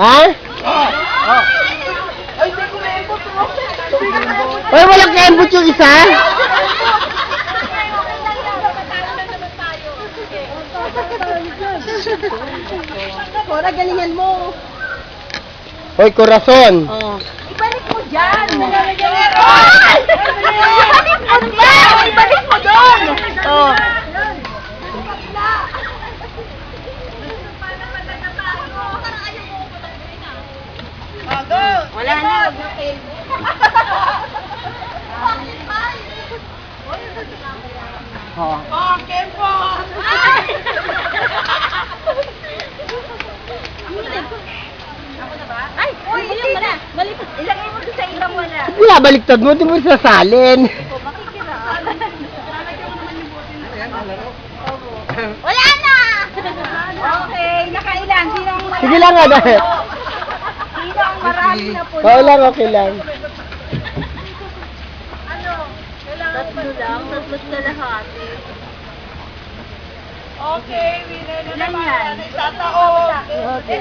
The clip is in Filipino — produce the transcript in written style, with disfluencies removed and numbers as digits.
Ha? Ay, walang kembot yung isa? Kora, galingan mo. Hoy, corazon. Ibalik mo dyan. Ibalik mo dyan. Ibalik mo doon. Oh. Wala na. Oh. Kempo. Ay, uy, hindi na. Ilagay mo sa ibang wala. Binabaliktad mo, di mo sasalin. Wala na! Okay, nakailan? Sino ang marami? Sige lang nga dahil. Sino ang marami na puno? Oo lang, okay lang. Tatlo lang, tatlo't kalahati. Okay, winner na Ilan naman. yan? Isa taon. Okay.